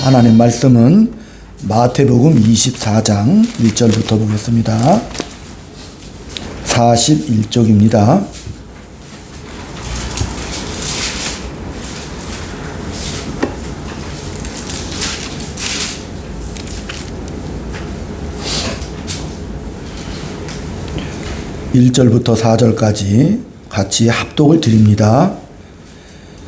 하나님 말씀은 마태복음 24장 1절부터 보겠습니다. 41쪽입니다. (1절부터) (4절까지) 같이 합독을 드립니다.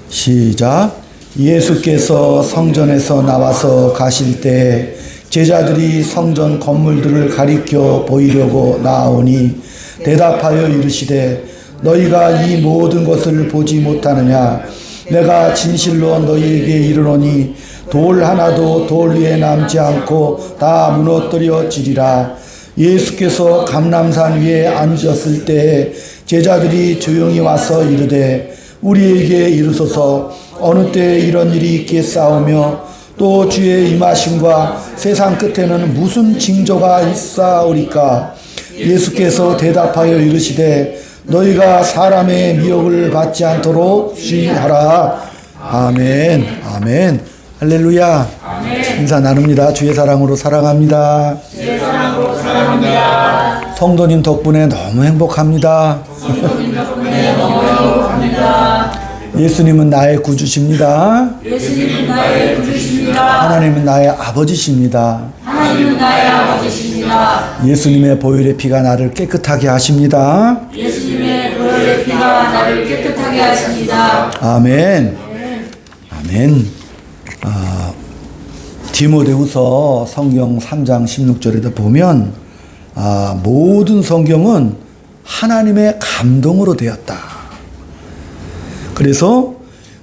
시작. 예수께서 성전에서 나와서 가실 때 제자들이 성전 건물들을 가리켜 보이려고 나아오니 대답하여 이르시되 너희가 이 모든 것을 보지 못하느냐? 내가 진실로 너희에게 이르노니 돌 하나도 돌 위에 남지 않고 다 무너뜨려지리라. 예수께서 감람산 위에 앉았을 때 제자들이 조용히 와서 이르되 우리에게 이르소서 어느 때 이런 일이 있겠사오며 또 주의 임하심과 세상 끝에는 무슨 징조가 있사오리까? 예수께서 대답하여 이르시되 너희가 사람의 미혹을 받지 않도록 주의하라. 아멘. 아멘. 할렐루야. 아멘. 인사 나눕니다. 주의 사랑으로 사랑합니다. 주의 사랑으로 사랑합니다. 성도님 덕분에 너무 행복합니다. 성도님 덕분에 너무 행복합니다. 예수님은 나의 구주십니다. 예수님은 나의 구주십니다. 하나님은 나의 아버지십니다. 하나님은 나의 아버지십니다. 예수님의 보혈의 피가 나를 깨끗하게 하십니다. 예수님의 보혈의 피가 나를 깨끗하게 하십니다. 아멘. 아멘. 디모데후서 성경 3장 16절에도 보면 모든 성경은 하나님의 감동으로 되었다. 그래서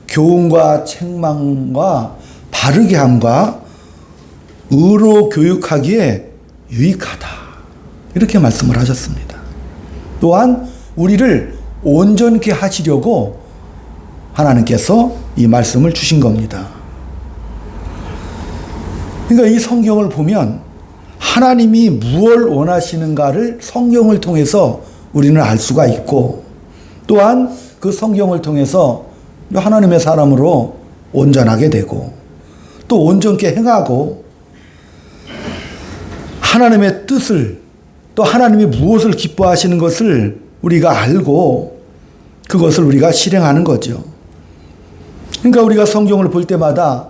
교훈과 책망과 바르게 함과 의로 교육하기에 유익하다. 이렇게 말씀을 하셨습니다. 또한 우리를 온전케 하시려고 하나님께서 이 말씀을 주신 겁니다. 그러니까 이 성경을 보면 하나님이 무엇을 원하시는가를 성경을 통해서 우리는 알 수가 있고, 또한 그 성경을 통해서 하나님의 사람으로 온전하게 되고 또 온전케 행하고 하나님의 뜻을, 또 하나님이 무엇을 기뻐하시는 것을 우리가 알고 그것을 우리가 실행하는 거죠. 그러니까 우리가 성경을 볼 때마다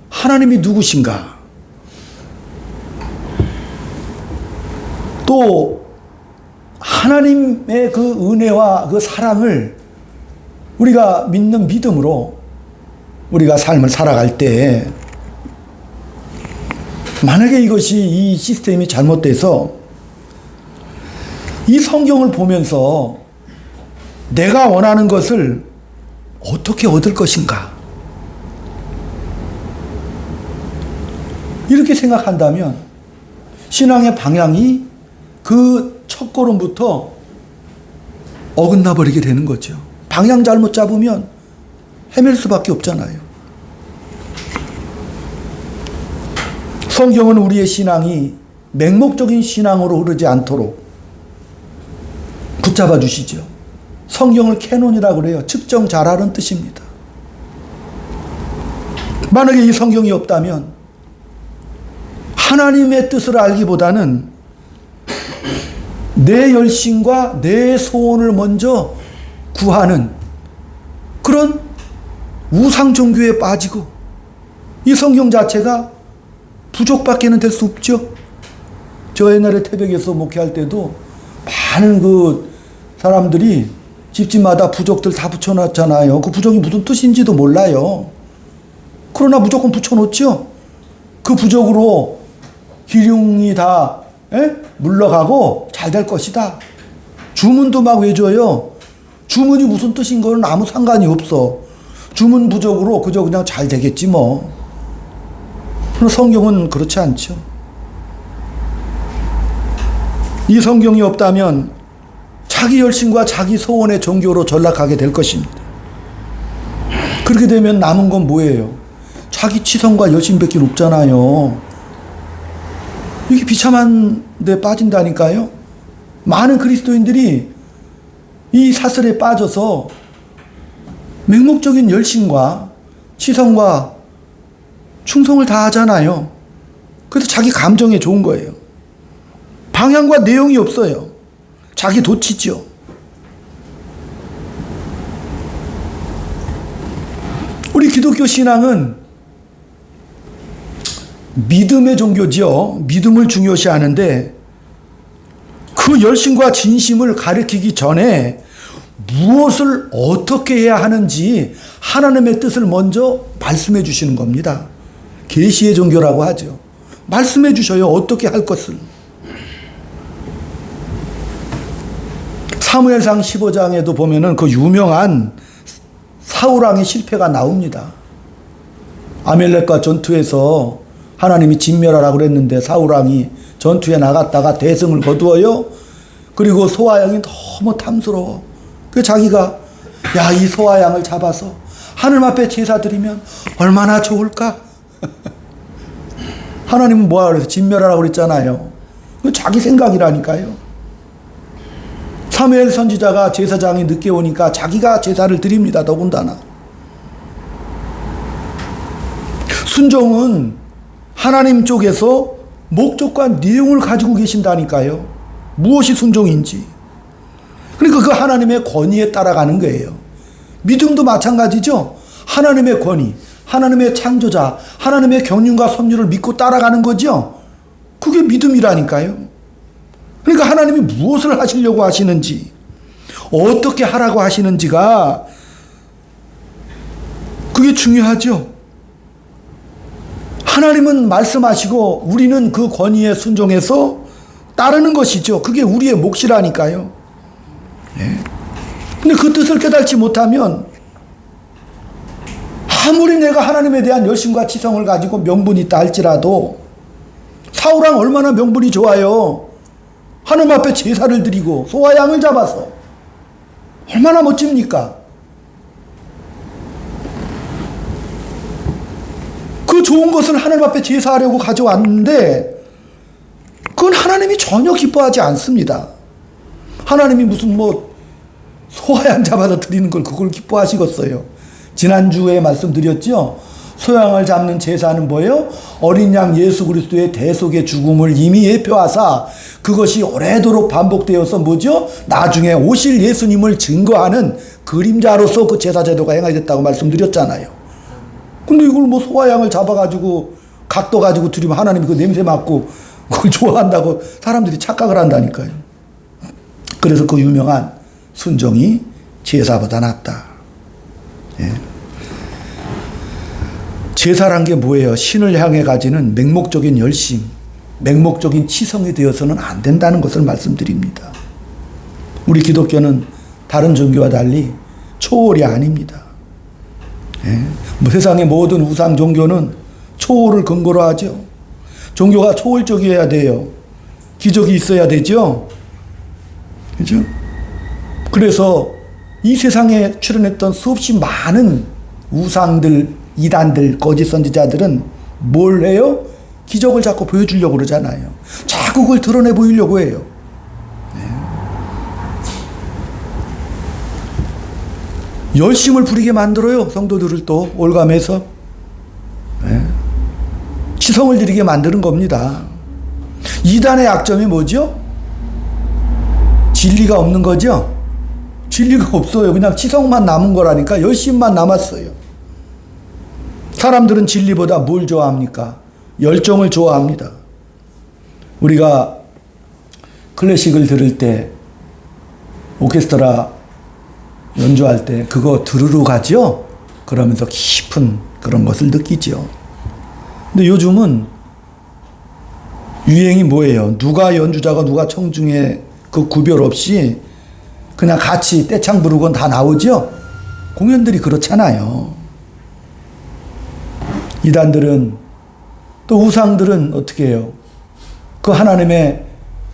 하나님이 누구신가, 또 하나님의 그 은혜와 그 사랑을 우리가 믿는 믿음으로 우리가 삶을 살아갈 때, 만약에 이것이 이 시스템이 잘못돼서 이 성경을 보면서 내가 원하는 것을 어떻게 얻을 것인가, 이렇게 생각한다면 신앙의 방향이 그 첫 걸음부터 어긋나 버리게 되는 거죠. 방향 잘못 잡으면 헤맬 수밖에 없잖아요. 성경은 우리의 신앙이 맹목적인 신앙으로 흐르지 않도록 붙잡아 주시죠. 성경을 캐논이라고 그래요. 측정 잘하는 뜻입니다. 만약에 이 성경이 없다면 하나님의 뜻을 알기보다는 내 열심과 내 소원을 먼저 구하는 그런 우상 종교에 빠지고, 이 성경 자체가 부족밖에는 될 수 없죠. 저 옛날에 태백에서 목회할 때도 많은 그 사람들이 집집마다 부족들 다 붙여놨잖아요. 그 부족이 무슨 뜻인지도 몰라요. 그러나 무조건 붙여놓죠. 그 부족으로 기륭이 다 물러가고 잘 될 것이다. 주문도 막 외줘요. 주문이 무슨 뜻인 거는 아무 상관이 없어. 주문 부족으로 그저 그냥 잘 되겠지 뭐. 그러나 성경은 그렇지 않죠. 이 성경이 없다면 자기 열심과 자기 소원의 종교로 전락하게 될 것입니다. 그렇게 되면 남은 건 뭐예요? 자기 치성과 열심밖에 없잖아요. 이게 비참한 데 빠진다니까요. 많은 그리스도인들이 이 사슬에 빠져서 맹목적인 열심과 치성과 충성을 다 하잖아요. 그래서 자기 감정에 좋은 거예요. 방향과 내용이 없어요. 자기 도치죠. 우리 기독교 신앙은 믿음의 종교죠. 믿음을 중요시하는데 그 열심과 진심을 가리키기 전에 무엇을 어떻게 해야 하는지 하나님의 뜻을 먼저 말씀해 주시는 겁니다. 계시의 종교라고 하죠. 말씀해 주셔요. 어떻게 할 것을. 사무엘상 15장에도 보면은 그 유명한 사울왕의 실패가 나옵니다. 아멜렉과 전투에서 하나님이 진멸하라고 그랬는데 사울왕이 전투에 나갔다가 대승을 거두어요. 그리고 소아양이 너무 탐스러워. 그 자기가 야, 이 소아양을 잡아서 하늘 앞에 제사 드리면 얼마나 좋을까? 하나님은 뭐라 그래서 진멸하라고 그랬잖아요. 그 자기 생각이라니까요. 사무엘 선지자가 제사장이 늦게 오니까 자기가 제사를 드립니다. 더군다나. 순종은 하나님 쪽에서 목적과 내용을 가지고 계신다니까요. 무엇이 순종인지. 그러니까 그 하나님의 권위에 따라가는 거예요. 믿음도 마찬가지죠. 하나님의 권위, 하나님의 창조자, 하나님의 경륜과 섭리를 믿고 따라가는 거죠. 그게 믿음이라니까요. 그러니까 하나님이 무엇을 하시려고 하시는지, 어떻게 하라고 하시는지가 그게 중요하죠. 하나님은 말씀하시고 우리는 그 권위에 순종해서 따르는 것이죠. 그게 우리의 몫이라니까요. 근데 그 뜻을 깨닫지 못하면 아무리 내가 하나님에 대한 열심과 치성을 가지고 명분이 있다 할지라도 사울왕 얼마나 명분이 좋아요. 하나님 앞에 제사를 드리고 소와 양을 잡아서 얼마나 멋집니까? 그 좋은 것을 하나님 앞에 제사하려고 가져왔는데 그건 하나님이 전혀 기뻐하지 않습니다. 하나님이 무슨 소와 양 잡아서 드리는 걸 그걸 기뻐하시겠어요. 지난주에 말씀드렸죠. 소양을 잡는 제사는 뭐예요? 어린 양 예수 그리스도의 대속의 죽음을 이미 예표하사 그것이 오래도록 반복되어서 뭐죠? 나중에 오실 예수님을 증거하는 그림자로서 그 제사 제도가 행하겠다고 말씀드렸잖아요. 근데 이걸 소와 양을 잡아가지고 각도 가지고 드리면 하나님이 그 냄새 맡고 그걸 좋아한다고 사람들이 착각을 한다니까요. 그래서 그 유명한 순종이 제사보다 낫다. 예. 제사란 게 뭐예요? 신을 향해 가지는 맹목적인 열심, 맹목적인 치성이 되어서는 안 된다는 것을 말씀드립니다. 우리 기독교는 다른 종교와 달리 초월이 아닙니다. 예. 세상의 모든 우상 종교는 초월을 근거로 하죠. 종교가 초월적이어야 돼요. 기적이 있어야 되죠. 그죠? 그래서 이 세상에 출현했던 수없이 많은 우상들, 이단들, 거짓 선지자들은 뭘 해요? 기적을 자꾸 보여주려고 그러잖아요. 자꾸 그걸 드러내 보이려고 해요. 네. 열심을 부리게 만들어요. 성도들을 또 올감해서. 네. 치성을 드리게 만드는 겁니다. 이단의 약점이 뭐죠? 진리가 없는 거죠? 진리가 없어요. 그냥 치성만 남은 거라니까. 열심만 남았어요. 사람들은 진리보다 뭘 좋아합니까? 열정을 좋아합니다. 우리가 클래식을 들을 때 오케스트라 연주할 때 그거 들으러 가죠? 그러면서 깊은 그런 것을 느끼죠. 근데 요즘은 유행이 뭐예요? 누가 연주자가 누가 청중에 그 구별 없이 그냥 같이 떼창 부르건 다 나오죠? 공연들이 그렇잖아요. 이단들은 또 우상들은 어떻게 해요? 그 하나님의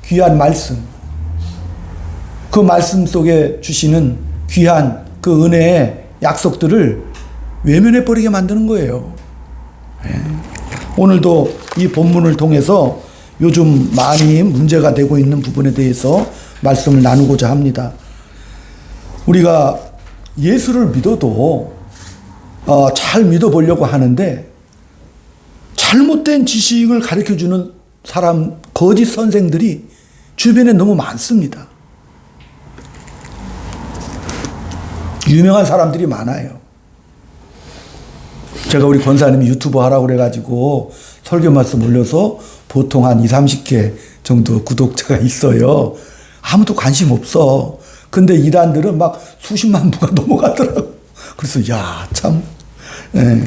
귀한 말씀, 그 말씀 속에 주시는 귀한 그 은혜의 약속들을 외면해버리게 만드는 거예요. 네. 오늘도 이 본문을 통해서 요즘 많이 문제가 되고 있는 부분에 대해서 말씀을 나누고자 합니다. 우리가 예수를 믿어도 잘 믿어보려고 하는데 잘못된 지식을 가르쳐주는 사람, 거짓 선생들이 주변에 너무 많습니다. 유명한 사람들이 많아요. 제가 우리 권사님이 유튜브 하라고 그래가지고 설교 말씀 올려서 보통 한 20, 30개 정도 구독자가 있어요. 아무도 관심 없어. 근데 이단들은 막 수십만 부가 넘어가더라고. 그래서 야, 참. 예.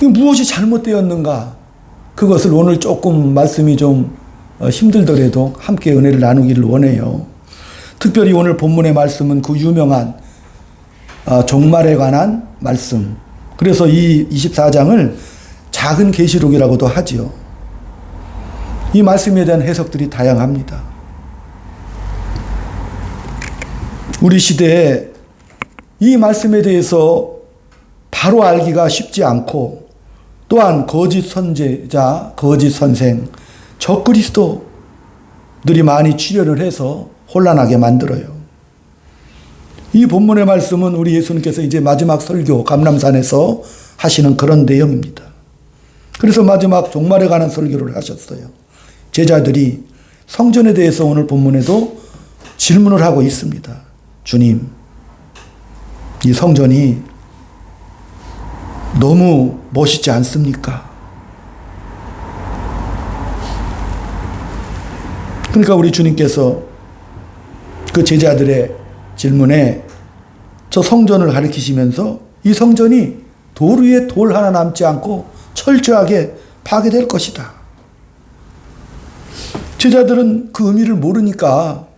무엇이 잘못되었는가? 그것을 오늘 조금 말씀이 좀 힘들더라도 함께 은혜를 나누기를 원해요. 특별히 오늘 본문의 말씀은 그 유명한 종말에 관한 말씀. 그래서 이 24장을 작은 계시록이라고도 하지요. 이 말씀에 대한 해석들이 다양합니다. 우리 시대에 이 말씀에 대해서 바로 알기가 쉽지 않고 또한 거짓 선제자, 거짓 선생, 적그리스도들이 많이 출현을 해서 혼란하게 만들어요. 이 본문의 말씀은 우리 예수님께서 이제 마지막 설교 감람산에서 하시는 그런 내용입니다. 그래서 마지막 종말에 관한 설교를 하셨어요. 제자들이 성전에 대해서 오늘 본문에도 질문을 하고 있습니다. 주님, 이 성전이 너무 멋있지 않습니까? 그러니까 우리 주님께서 그 제자들의 질문에 저 성전을 가리키시면서 이 성전이 돌 위에 돌 하나 남지 않고 철저하게 파괴될 것이다. 제자들은 그 의미를 모르니까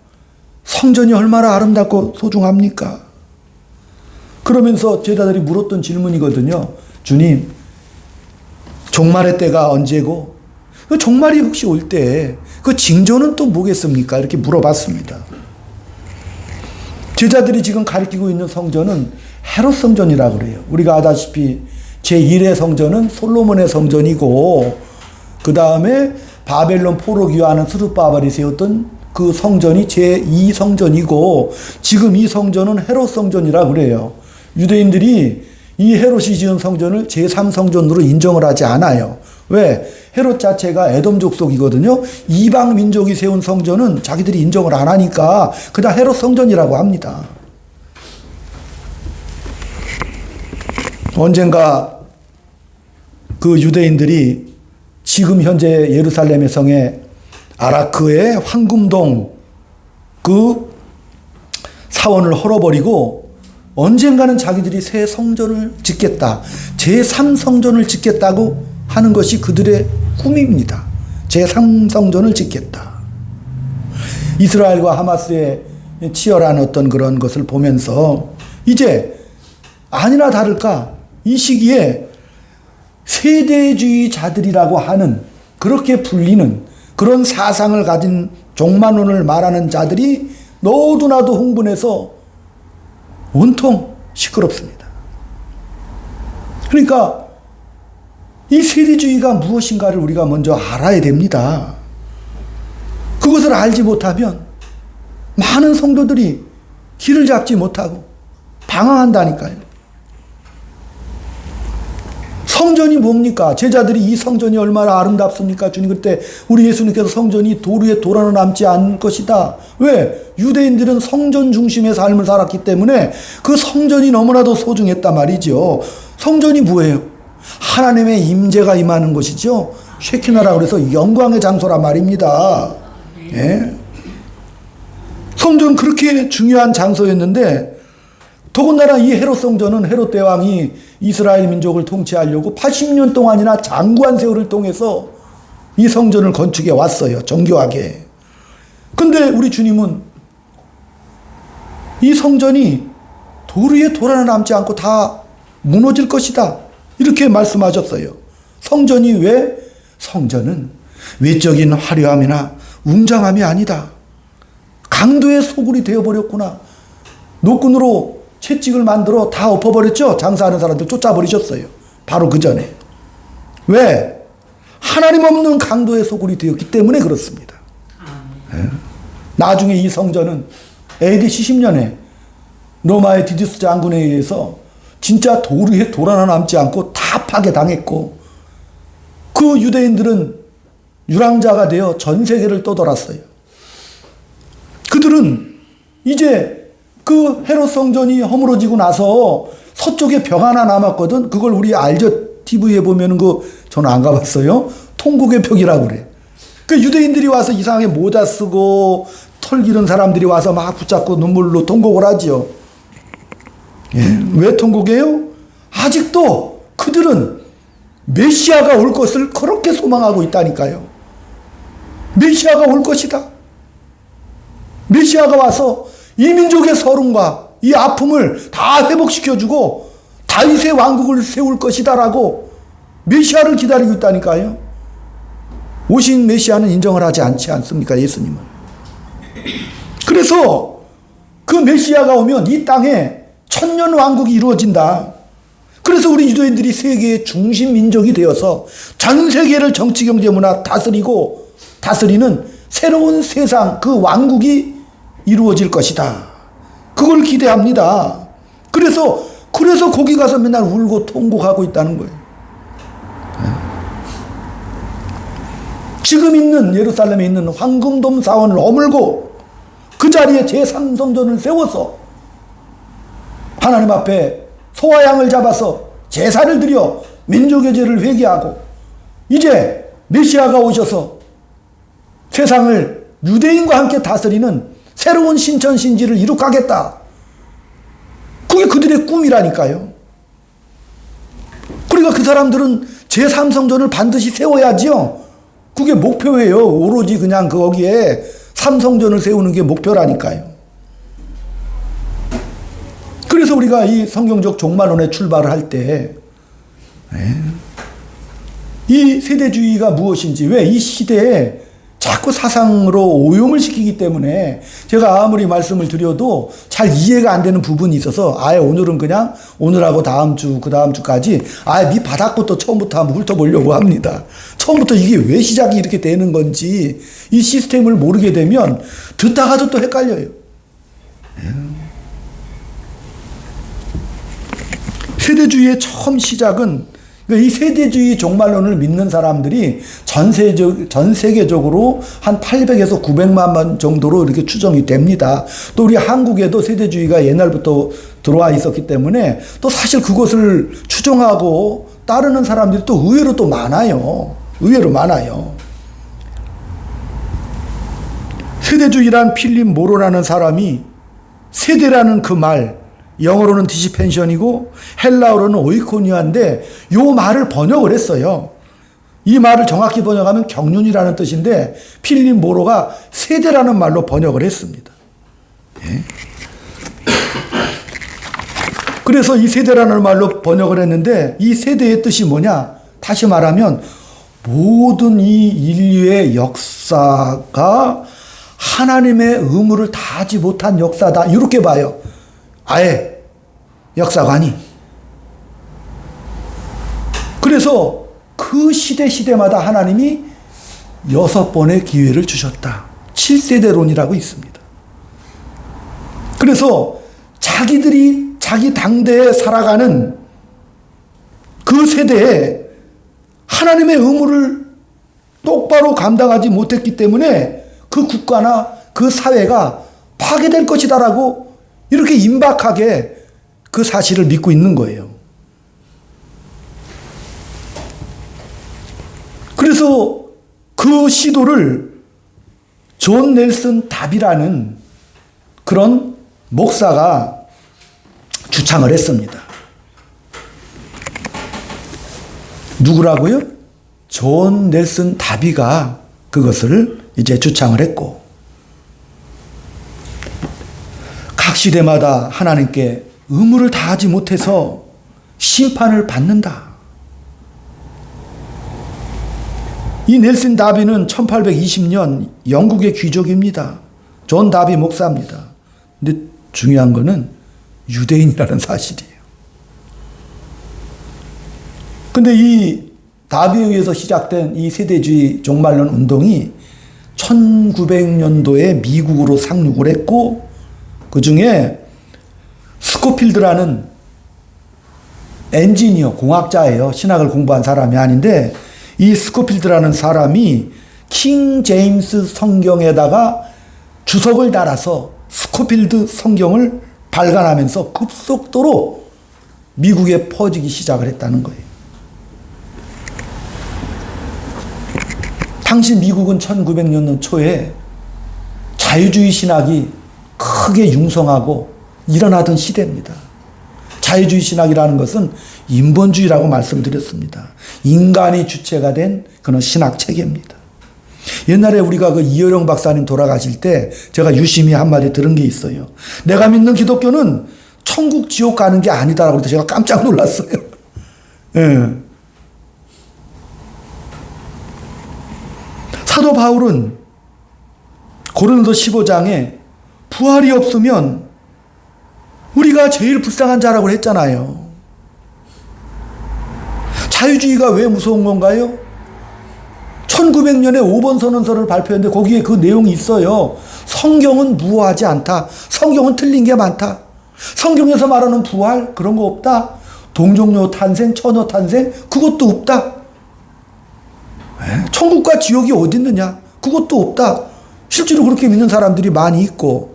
성전이 얼마나 아름답고 소중합니까? 그러면서 제자들이 물었던 질문이거든요. 주님, 종말의 때가 언제고 그 종말이 혹시 올 때 그 징조는 또 뭐겠습니까? 이렇게 물어봤습니다. 제자들이 지금 가리키고 있는 성전은 헤롯 성전이라고 그래요. 우리가 아다시피 제1의 성전은 솔로몬의 성전이고 그 다음에 바벨론 포로기와하는 스룹바벨이 세웠던 그 성전이 제2 성전이고 지금 이 성전은 헤롯 성전이라고 그래요. 유대인들이 이 헤롯이 지은 성전을 제3 성전으로 인정을 하지 않아요. 왜? 헤롯 자체가 에돔 족속이거든요. 이방 민족이 세운 성전은 자기들이 인정을 안 하니까 그다 헤롯 성전이라고 합니다. 언젠가 그 유대인들이 지금 현재 예루살렘의 성에 아라크의 황금동 그 사원을 헐어버리고 언젠가는 자기들이 새 성전을 짓겠다. 제3성전을 짓겠다고 하는 것이 그들의 꿈입니다. 제3성전을 짓겠다. 이스라엘과 하마스의 치열한 어떤 그런 것을 보면서 이제 아니나 다를까 이 시기에 세대주의자들이라고 하는 그렇게 불리는 그런 사상을 가진 종말론을 말하는 자들이 너도나도 흥분해서 온통 시끄럽습니다. 그러니까 이 세대주의가 무엇인가를 우리가 먼저 알아야 됩니다. 그것을 알지 못하면 많은 성도들이 길을 잡지 못하고 방황한다니까요. 성전이 뭡니까? 제자들이 이 성전이 얼마나 아름답습니까? 주님 그때 우리 예수님께서 성전이 돌 위에 돌 하나 남지 않을 것이다. 왜? 유대인들은 성전 중심의 삶을 살았기 때문에 그 성전이 너무나도 소중했단 말이죠. 성전이 뭐예요? 하나님의 임재가 임하는 것이죠. 쉐키나라고 그래서 영광의 장소란 말입니다. 예? 성전은 그렇게 중요한 장소였는데 더군다나 이 헤롯 성전은 헤롯 대왕이 이스라엘 민족을 통치하려고 80년 동안이나 장구한 세월을 통해서 이 성전을 건축해 왔어요. 정교하게. 근데 우리 주님은 이 성전이 돌 위에 돌 하나 남지 않고 다 무너질 것이다. 이렇게 말씀하셨어요. 성전이 왜? 성전은 외적인 화려함이나 웅장함이 아니다. 강도의 소굴이 되어버렸구나. 노끈으로 채찍을 만들어 다 엎어버렸죠. 장사하는 사람들 쫓아버리셨어요. 바로 그 전에. 왜? 하나님 없는 강도의 소굴이 되었기 때문에 그렇습니다. 네. 나중에 이 성전은 AD 70년에 로마의 디디우스 장군에 의해서 진짜 도리에 돌 하나 남지 않고 다 파괴당했고, 그 유대인들은 유랑자가 되어 전 세계를 떠돌았어요. 그들은 이제 그 헤롯 성전이 허물어지고 나서 서쪽에 벽 하나 남았거든. 그걸 우리 알저 TV에 보면은 저는 안 가봤어요. 통곡의 벽이라고 그래. 그 유대인들이 와서 이상하게 모자 쓰고 털 기른 사람들이 와서 막 붙잡고 눈물로 통곡을 하지요. 예. 왜 통곡해요? 아직도 그들은 메시아가 올 것을 그렇게 소망하고 있다니까요. 메시아가 올 것이다. 메시아가 와서 이 민족의 서름과 이 아픔을 다 회복시켜주고 다윗의 왕국을 세울 것이다라고 메시아를 기다리고 있다니까요. 오신 메시아는 인정을 하지 않지 않습니까? 예수님은. 그래서 그 메시아가 오면 이 땅에 천년 왕국이 이루어진다. 그래서 우리 유대인들이 세계의 중심 민족이 되어서 전 세계를 정치, 경제, 문화 다스리는 새로운 세상, 그 왕국이 이루어질 것이다. 그걸 기대합니다. 그래서 거기 가서 맨날 울고 통곡하고 있다는 거예요. 지금 있는 예루살렘에 있는 황금돔 사원을 허물고 그 자리에 제3성전을 세워서 하나님 앞에 소와 양을 잡아서 제사를 드려 민족의 죄를 회개하고 이제 메시아가 오셔서 세상을 유대인과 함께 다스리는 새로운 신천신지를 이룩하겠다. 그게 그들의 꿈이라니까요. 그러니까 그 사람들은 제3성전을 반드시 세워야지요. 그게 목표예요. 오로지 그냥 거기에 삼성전을 세우는 게 목표라니까요. 그래서 우리가 이 성경적 종말론에 출발을 할 때 이 세대주의가 무엇인지, 왜 이 시대에 자꾸 사상으로 오용을 시키기 때문에 제가 아무리 말씀을 드려도 잘 이해가 안 되는 부분이 있어서 아예 오늘은 그냥 오늘하고 다음 주, 그 다음 주까지 아예 밑바닥부터 처음부터 한번 훑어보려고 합니다. 처음부터 이게 왜 시작이 이렇게 되는 건지 이 시스템을 모르게 되면 듣다가도 또 헷갈려요. 세대주의의 처음 시작은 이 세대주의 종말론을 믿는 사람들이 전 세계적으로 한 800에서 900만 명 정도로 이렇게 추정이 됩니다. 또 우리 한국에도 세대주의가 옛날부터 들어와 있었기 때문에 또 사실 그것을 추정하고 따르는 사람들이 또 의외로 또 많아요. 의외로 많아요. 세대주의란 필립 모로라는 사람이 세대라는 그 말, 영어로는 디시펜션이고 헬라어로는 오이코니아인데 요 말을 번역을 했어요. 이 말을 정확히 번역하면 경륜이라는 뜻인데 필립 모로가 세대라는 말로 번역을 했습니다. 예. 그래서 이 세대라는 말로 번역을 했는데 이 세대의 뜻이 뭐냐? 다시 말하면 모든 이 인류의 역사가 하나님의 의무를 다하지 못한 역사다. 이렇게 봐요. 아예 역사관이. 그래서 그 시대마다 하나님이 6번의 기회를 주셨다. 7세대론이라고 있습니다. 그래서 자기들이 자기 당대에 살아가는 그 세대에 하나님의 의무를 똑바로 감당하지 못했기 때문에 그 국가나 그 사회가 파괴될 것이다라고 이렇게 임박하게 그 사실을 믿고 있는 거예요. 그래서 그 시도를 존 넬슨 답이라는 그런 목사가 주창을 했습니다. 누구라고요? 존 넬슨 다비가 그것을 이제 주창을 했고, 각 시대마다 하나님께 의무를 다하지 못해서 심판을 받는다. 이 넬슨 다비는 1820년 영국의 귀족입니다. 존 다비 목사입니다. 근데 중요한 거는 유대인이라는 사실이에요. 근데 이 다비에 의해서 시작된 이 세대주의 종말론 운동이 1900년도에 미국으로 상륙을 했고, 그 중에 스코필드라는 엔지니어, 공학자예요. 신학을 공부한 사람이 아닌데 이 스코필드라는 사람이 킹 제임스 성경에다가 주석을 달아서 스코필드 성경을 발간하면서 급속도로 미국에 퍼지기 시작을 했다는 거예요. 당시 미국은 1900년 초에 자유주의 신학이 크게 융성하고 일어나던 시대입니다. 자유주의 신학이라는 것은 인본주의라고 말씀드렸습니다. 인간이 주체가 된 그런 신학 체계입니다. 옛날에 우리가 그 이효령 박사님 돌아가실 때 제가 유심히 한마디 들은 게 있어요. 내가 믿는 기독교는 천국 지옥 가는 게 아니다라고 해서 제가 깜짝 놀랐어요. 예. 사도 바울은 고린도 15장에 부활이 없으면 우리가 제일 불쌍한 자라고 했잖아요. 자유주의가 왜 무서운 건가요? 1900년에 5번 선언서를 발표했는데 거기에 그 내용이 있어요. 성경은 무효하지 않다. 성경은 틀린 게 많다. 성경에서 말하는 부활 그런 거 없다. 동정녀 탄생, 처녀 탄생 그것도 없다. 천국과 지옥이 어디 있느냐? 그것도 없다. 실제로 그렇게 믿는 사람들이 많이 있고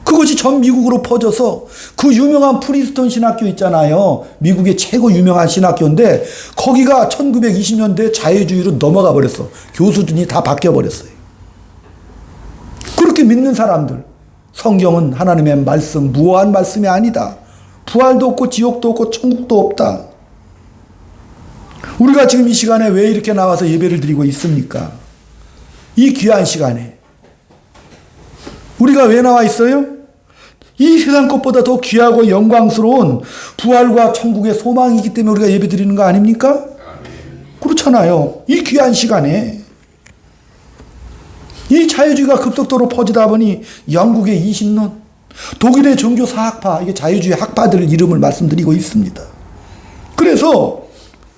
그것이 전 미국으로 퍼져서 그 유명한 프린스턴 신학교 있잖아요. 미국의 최고 유명한 신학교인데 거기가 1920년대 자유주의로 넘어가 버렸어. 교수들이 다 바뀌어 버렸어요. 그렇게 믿는 사람들 성경은 하나님의 말씀, 무효한 말씀이 아니다. 부활도 없고 지옥도 없고 천국도 없다. 우리가 지금 이 시간에 왜 이렇게 나와서 예배를 드리고 있습니까? 이 귀한 시간에 우리가 왜 나와 있어요? 이 세상 것보다 더 귀하고 영광스러운 부활과 천국의 소망이기 때문에 우리가 예배 드리는 거 아닙니까? 그렇잖아요. 이 귀한 시간에 이 자유주의가 급속도로 퍼지다 보니 영국의 20론, 독일의 종교 사학파, 이게 자유주의 학파들 이름을 말씀드리고 있습니다. 그래서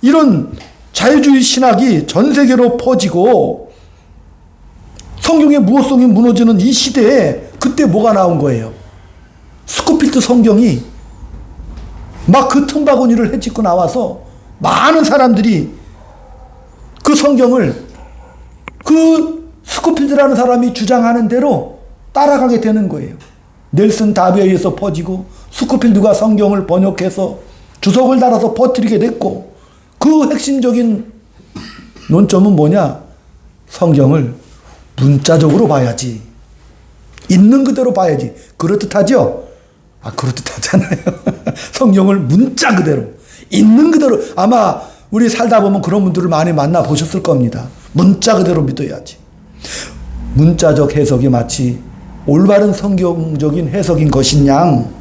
이런 자유주의 신학이 전 세계로 퍼지고 성경의 무효성이 무너지는 이 시대에 그때 뭐가 나온 거예요? 스코필드 성경이 막 그 틈바구니를 헤집고 나와서 많은 사람들이 그 성경을 그 스코필드라는 사람이 주장하는 대로 따라가게 되는 거예요. 넬슨 다비에 의해서 퍼지고 스코필드가 성경을 번역해서 주석을 달아서 퍼뜨리게 됐고 그 핵심적인 논점은 뭐냐? 성경을 문자적으로 봐야지. 있는 그대로 봐야지. 그렇듯하죠? 그렇듯하잖아요. 성경을 문자 그대로, 있는 그대로. 아마 우리 살다 보면 그런 분들을 많이 만나보셨을 겁니다. 문자 그대로 믿어야지. 문자적 해석이 마치 올바른 성경적인 해석인 것인 양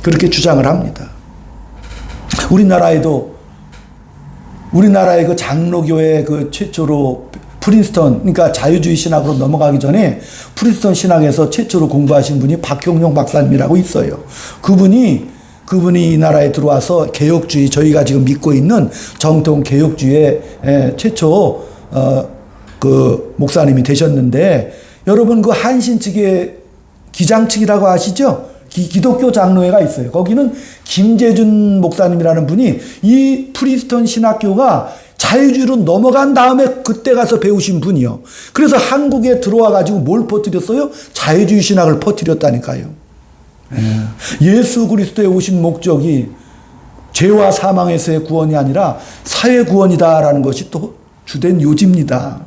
그렇게 주장을 합니다. 우리나라의 그 장로교회 그 최초로 프린스턴, 그러니까 자유주의 신학으로 넘어가기 전에 프린스턴 신학에서 최초로 공부하신 분이 박형용 박사님이라고 있어요. 그분이 이 나라에 들어와서 개혁주의, 저희가 지금 믿고 있는 정통 개혁주의의 최초 그 목사님이 되셨는데, 여러분 그 한신 측의 기장 측이라고 아시죠? 기독교 장로회가 있어요. 거기는 김재준 목사님이라는 분이 이 프린스턴 신학교가 자유주의로 넘어간 다음에 그때 가서 배우신 분이요. 그래서 한국에 들어와 가지고 뭘 퍼뜨렸어요? 자유주의 신학을 퍼뜨렸다니까요. 예수 그리스도에 오신 목적이 죄와 사망에서의 구원이 아니라 사회 구원이다라는 것이 또 주된 요지입니다.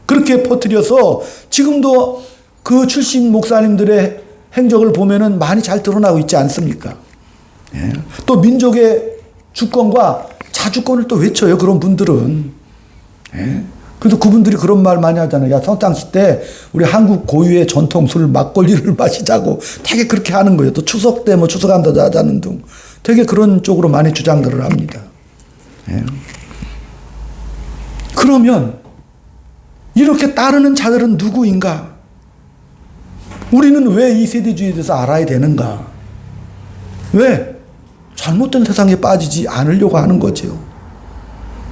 그렇게 퍼뜨려서 지금도 그 출신 목사님들의 행적을 보면은 많이 잘 드러나고 있지 않습니까? 또 민족의 주권과 자주권을 또 외쳐요, 그런 분들은. 그래서 그분들이 그런 말 많이 하잖아요. 야, 성탄시 때 우리 한국 고유의 전통 술 막걸리를 마시자고 되게 그렇게 하는 거예요. 또 추석 때 뭐 추석한다 하자는 등 되게 그런 쪽으로 많이 주장들을 합니다. 그러면 이렇게 따르는 자들은 누구인가? 우리는 왜 이 세대주의에 대해서 알아야 되는가? 왜? 잘못된 세상에 빠지지 않으려고 하는 거죠.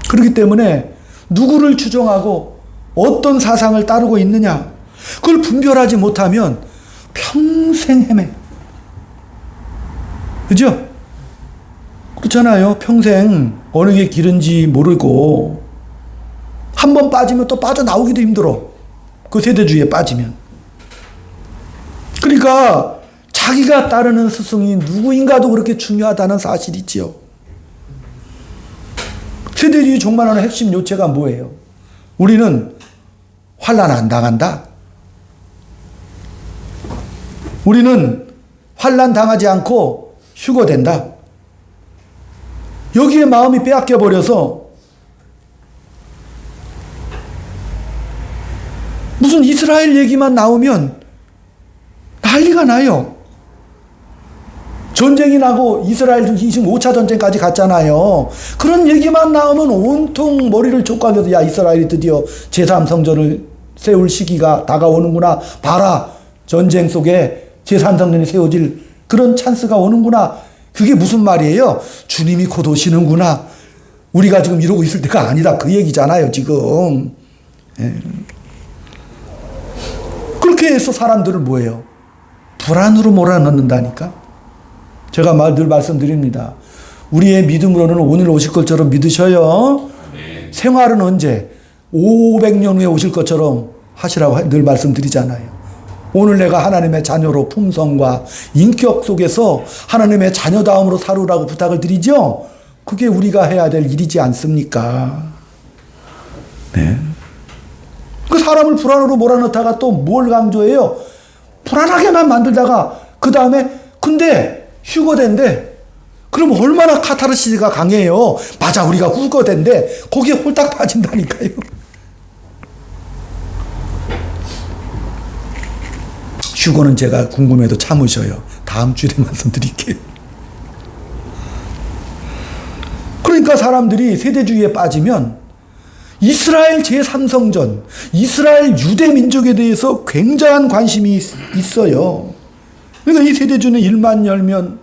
그렇기 때문에 누구를 추종하고 어떤 사상을 따르고 있느냐, 그걸 분별하지 못하면 평생 헤매. 그죠? 그렇잖아요. 평생 어느 게 길은지 모르고 한 번 빠지면 또 빠져나오기도 힘들어. 그 세대주의에 빠지면. 그러니까 자기가 따르는 스승이 누구인가도 그렇게 중요하다는 사실이지요. 세대주의 종말하는 핵심 요체가 뭐예요? 우리는 환난 안 당한다. 우리는 환난 당하지 않고 휴거된다. 여기에 마음이 빼앗겨 버려서 무슨 이스라엘 얘기만 나오면 난리가 나요. 전쟁이 나고 이스라엘 25차 전쟁까지 갔잖아요. 그런 얘기만 나오면 온통 머리를 촉각해서 야, 이스라엘이 드디어 제3성전을 세울 시기가 다가오는구나. 봐라. 전쟁 속에 제3성전이 세워질 그런 찬스가 오는구나. 그게 무슨 말이에요? 주님이 곧 오시는구나. 우리가 지금 이러고 있을 때가 아니다. 그 얘기잖아요, 지금. 예. 그렇게 해서 사람들을 뭐예요? 불안으로 몰아넣는다니까. 제가 늘 말씀드립니다. 우리의 믿음으로는 오늘 오실 것처럼 믿으셔요. 네. 생활은 언제? 500년 후에 오실 것처럼 하시라고 늘 말씀드리잖아요. 오늘 내가 하나님의 자녀로 품성과 인격 속에서 하나님의 자녀다움으로 살으라고 부탁을 드리죠. 그게 우리가 해야 될 일이지 않습니까? 네. 그 사람을 불안으로 몰아넣다가 또 뭘 강조해요? 불안하게만 만들다가 그 다음에 근데 휴거된대. 그럼 얼마나 카타르시스가 강해요. 맞아, 우리가 휴거된대. 거기에 홀딱 빠진다니까요. 휴거는 제가 궁금해도 참으셔요. 다음 주에 말씀드릴게요. 그러니까 사람들이 세대주의에 빠지면 이스라엘 제3성전, 이스라엘 유대 민족에 대해서 굉장한 관심이 있어요. 그러니까 이 세대주의는 일만 열면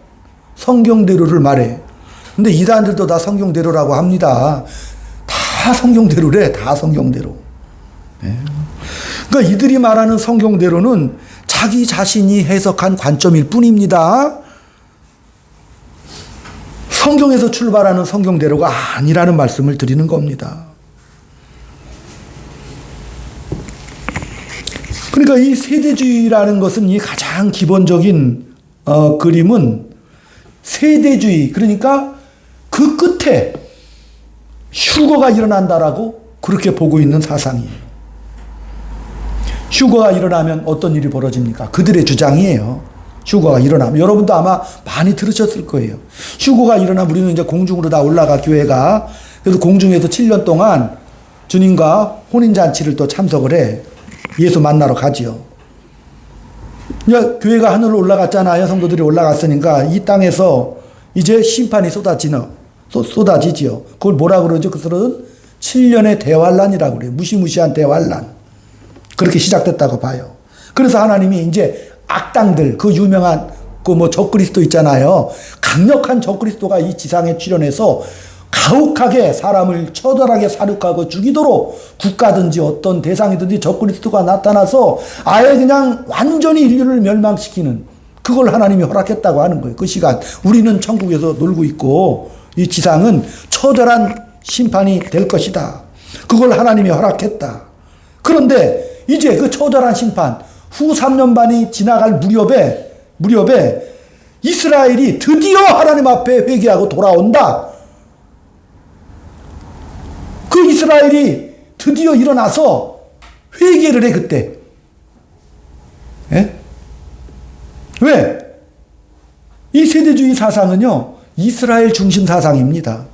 성경대로를 말해. 근데 이단들도 다 성경대로라고 합니다. 다 성경대로래, 다 성경대로. 네. 그러니까 이들이 말하는 성경대로는 자기 자신이 해석한 관점일 뿐입니다. 성경에서 출발하는 성경대로가 아니라는 말씀을 드리는 겁니다. 그러니까 이 세대주의라는 것은 이 가장 기본적인 그림은 세대주의, 그러니까 그 끝에 휴거가 일어난다라고 그렇게 보고 있는 사상이에요. 휴거가 일어나면 어떤 일이 벌어집니까? 그들의 주장이에요. 휴거가 일어나면. 여러분도 아마 많이 들으셨을 거예요. 휴거가 일어나면 우리는 이제 공중으로 다 올라가, 교회가. 그래서 공중에서 7년 동안 주님과 혼인잔치를 또 참석을 해. 예수 만나러 가지요. 이제 교회가 하늘로 올라갔잖아요. 성도들이 올라갔으니까 이 땅에서 이제 심판이 쏟아지지요. 그걸 뭐라 그러죠? 그것은 7년의 대환란이라고 그래요. 무시무시한 대환란. 그렇게 시작됐다고 봐요. 그래서 하나님이 이제 악당들, 그 유명한 그 뭐 적그리스도 있잖아요. 강력한 적그리스도가 이 지상에 출현해서 가혹하게 사람을 처절하게 사륙하고 죽이도록 국가든지 어떤 대상이든지 적그리스도가 나타나서 아예 그냥 완전히 인류를 멸망시키는 그걸 하나님이 허락했다고 하는 거예요. 그 시간 우리는 천국에서 놀고 있고 이 지상은 처절한 심판이 될 것이다. 그걸 하나님이 허락했다. 그런데 이제 그 처절한 심판 후 3년 반이 지나갈 무렵에 이스라엘이 드디어 하나님 앞에 회개하고 돌아온다. 그 이스라엘이 드디어 일어나서 회개를 해, 그때. 예? 왜? 이 세대주의 사상은요, 이스라엘 중심 사상입니다.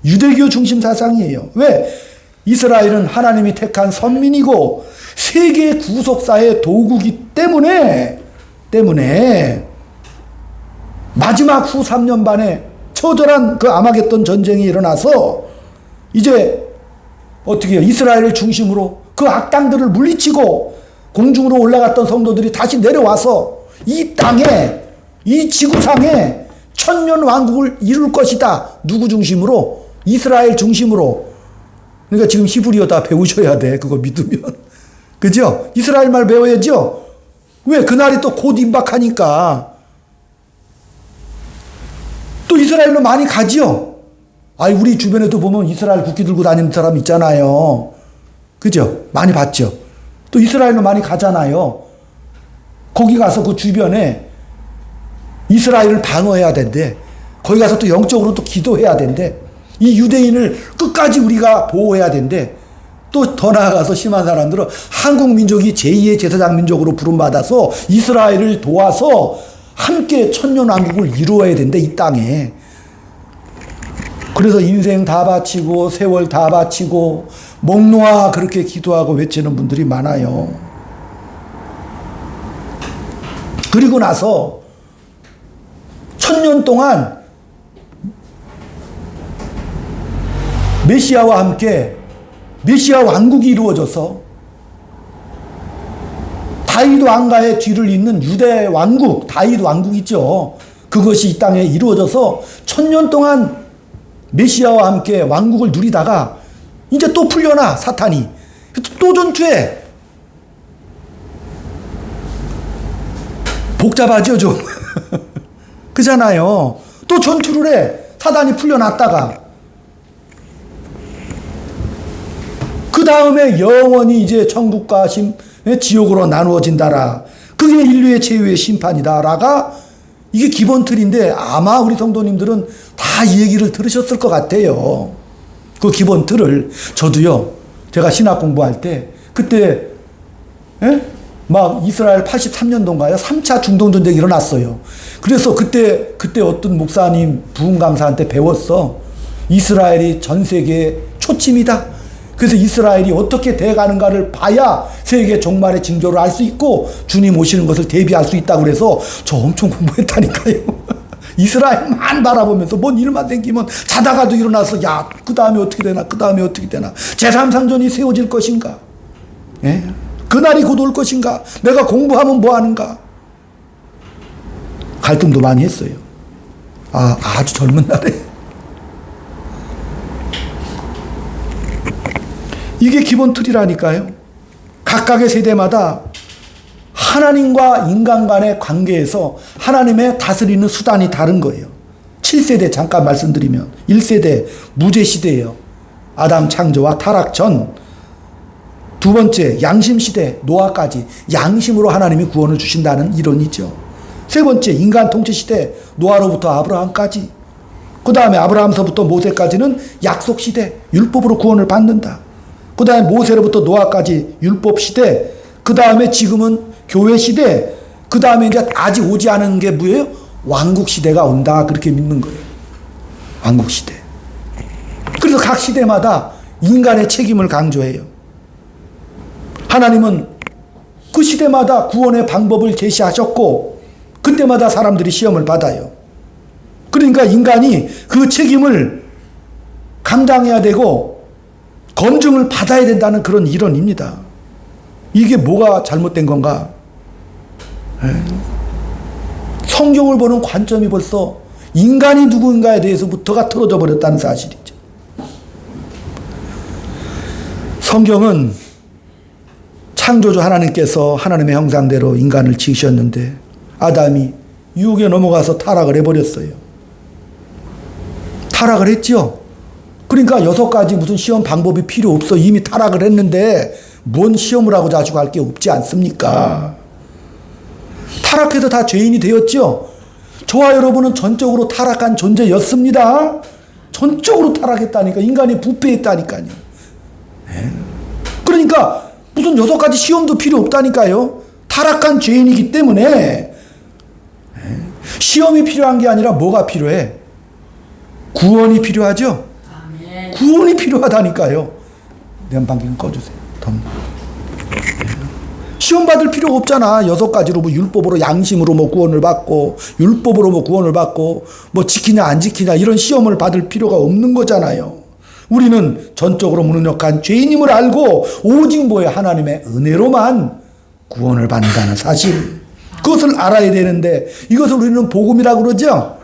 유대교 중심 사상이에요. 왜? 이스라엘은 하나님이 택한 선민이고 세계 구속사의 도구기 때문에 마지막 후 3년 반에 처절한 그 아마겟돈 전쟁이 일어나서 이제 어떻게 해요? 이스라엘을 중심으로 그 악당들을 물리치고 공중으로 올라갔던 성도들이 다시 내려와서 이 땅에, 이 지구상에 천년 왕국을 이룰 것이다. 누구 중심으로? 이스라엘 중심으로. 그러니까 지금 히브리어 다 배우셔야 돼. 그거 믿으면. 그죠? 이스라엘 말 배워야죠? 왜? 그날이 또 곧 임박하니까. 또 이스라엘로 많이 가지요. 우리 주변에도 보면 이스라엘 국기 들고 다니는 사람 있잖아요. 그죠? 많이 봤죠. 또 이스라엘로 많이 가잖아요. 거기 가서 그 주변에 이스라엘을 방어해야 된대. 거기 가서 또 영적으로 또 기도해야 된대. 이 유대인을 끝까지 우리가 보호해야 된대. 또 더 나아가서 심한 사람들은 한국 민족이 제2의 제사장 민족으로 부름받아서 이스라엘을 도와서 함께 천년왕국을 이루어야 된대, 이 땅에. 그래서 인생 다 바치고 세월 다 바치고 목 놓아 그렇게 기도하고 외치는 분들이 많아요. 그리고 나서 1000년 동안 메시아와 함께 메시아 왕국이 이루어져서 다윗 왕가의 뒤를 잇는 유대 왕국, 다윗 왕국 있죠. 그것이 이 땅에 이루어져서 1000년 동안 메시아와 함께 왕국을 누리다가 이제 또 풀려나, 사탄이. 또 전투해. 복잡하죠, 좀. 그잖아요. 또 전투를 해. 사단이 풀려났다가. 그 다음에 영원히 이제 천국과 지옥으로 나누어진다라. 그게 인류의 최후의 심판이다라가 이게 기본 틀인데 아마 우리 성도님들은 다 이 얘기를 들으셨을 것 같아요. 그 기본 틀을. 저도요, 제가 신학 공부할 때 그때 막 이스라엘 83년도인가요? 3차 중동전쟁이 일어났어요. 그래서 그때 어떤 목사님 부흥 강사한테 배웠어. 이스라엘이 전 세계의 초침이다. 그래서 이스라엘이 어떻게 돼가는가를 봐야 세계 종말의 징조를 알 수 있고 주님 오시는 것을 대비할 수 있다고 그래서 저 엄청 공부했다니까요. 이스라엘만 바라보면서 뭔 일만 생기면 자다가도 일어나서 야, 그 다음에 어떻게 되나, 그 다음에 어떻게 되나, 제3상전이 세워질 것인가, 그날이 곧 올 것인가, 내가 공부하면 뭐 하는가. 갈등도 많이 했어요. 아주 젊은 날에. 이게 기본 틀이라니까요. 각각의 세대마다 하나님과 인간 간의 관계에서 하나님의 다스리는 수단이 다른 거예요. 7세대 잠깐 말씀드리면 1세대 무죄시대예요. 아담 창조와 타락 전. 두 번째 양심시대 노아까지 양심으로 하나님이 구원을 주신다는 이론이죠. 세 번째 인간 통치시대 노아로부터 아브라함까지. 그 다음에 아브라함서부터 모세까지는 약속시대 율법으로 구원을 받는다. 그 다음에 모세로부터 노아까지 율법시대. 그 다음에 지금은 교회시대. 그 다음에 이제 아직 오지 않은 게 뭐예요? 왕국시대가 온다. 그렇게 믿는 거예요. 왕국시대. 그래서 각 시대마다 인간의 책임을 강조해요. 하나님은 그 시대마다 구원의 방법을 제시하셨고 그때마다 사람들이 시험을 받아요. 그러니까 인간이 그 책임을 감당해야 되고 검증을 받아야 된다는 그런 이론입니다. 이게 뭐가 잘못된 건가? 성경을 보는 관점이 벌써 인간이 누구인가에 대해서부터가 틀어져 버렸다는 사실이죠. 성경은 창조주 하나님께서 하나님의 형상대로 인간을 지으셨는데 아담이 유혹에 넘어가서 타락을 해버렸어요. 타락을 했죠. 그러니까 6가지 무슨 시험 방법이 필요 없어. 이미 타락을 했는데 뭔 시험을 하고 자주 할 게 없지 않습니까? 타락해서 다 죄인이 되었죠. 저와 여러분은 전적으로 타락한 존재였습니다. 전적으로 타락했다니까. 인간이 부패했다니까요. 그러니까 무슨 6가지 시험도 필요 없다니까요. 타락한 죄인이기 때문에 시험이 필요한 게 아니라 뭐가 필요해? 구원이 필요하죠. 아멘. 구원이 필요하다니까요. 냉방기는 꺼주세요. 시험 받을 필요가 없잖아. 6가지로 뭐 율법으로 양심으로 뭐 구원을 받고 율법으로 뭐 구원을 받고 뭐 지키냐 안 지키냐 이런 시험을 받을 필요가 없는 거잖아요. 우리는 전적으로 무능력한 죄인임을 알고 오직 뭐예요? 하나님의 은혜로만 구원을 받는다는 사실. 그것을 알아야 되는데 이것을 우리는 복음이라고 그러죠.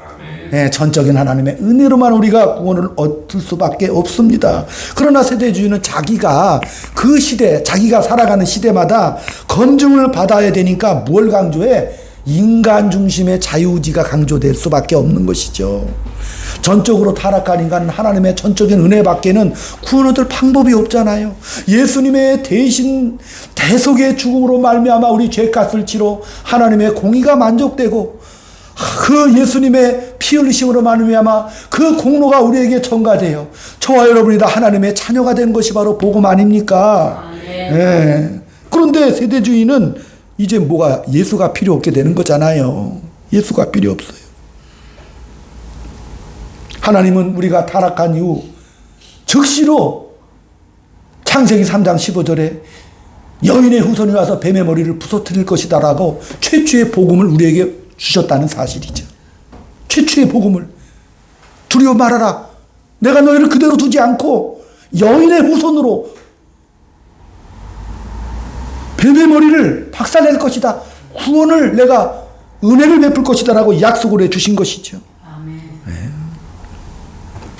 전적인 하나님의 은혜로만 우리가 구원을 얻을 수밖에 없습니다. 그러나 세대주의는 자기가 그 시대, 자기가 살아가는 시대마다 검증을 받아야 되니까 뭘 강조해? 인간 중심의 자유의지가 강조될 수밖에 없는 것이죠. 전적으로 타락한 인간은 하나님의 전적인 은혜밖에는 구원 얻을 방법이 없잖아요. 예수님의 대신 대속의 죽음으로 말미암아 우리 죄값을 치러 하나님의 공의가 만족되고, 그 예수님의 피 흘리심으로 말미암아 그 공로가 우리에게 전가되어 저와 여러분이 다 하나님의 자녀가 된 것이 바로 복음 아닙니까? 네. 그런데 세대주의는 이제 뭐가 예수가 필요 없게 되는 거잖아요. 예수가 필요 없어요. 하나님은 우리가 타락한 이후 즉시로 창세기 3장 15절에 여인의 후손이 와서 뱀의 머리를 부서뜨릴 것이다 라고 최초의 복음을 우리에게 주셨다는 사실이죠. 최초의 복음을. 두려워 말아라. 내가 너희를 그대로 두지 않고 여인의 후손으로 뱀의 머리를 박살낼 것이다. 구원을 내가 은혜를 베풀 것이다 라고 약속을 해주신 것이죠. 네.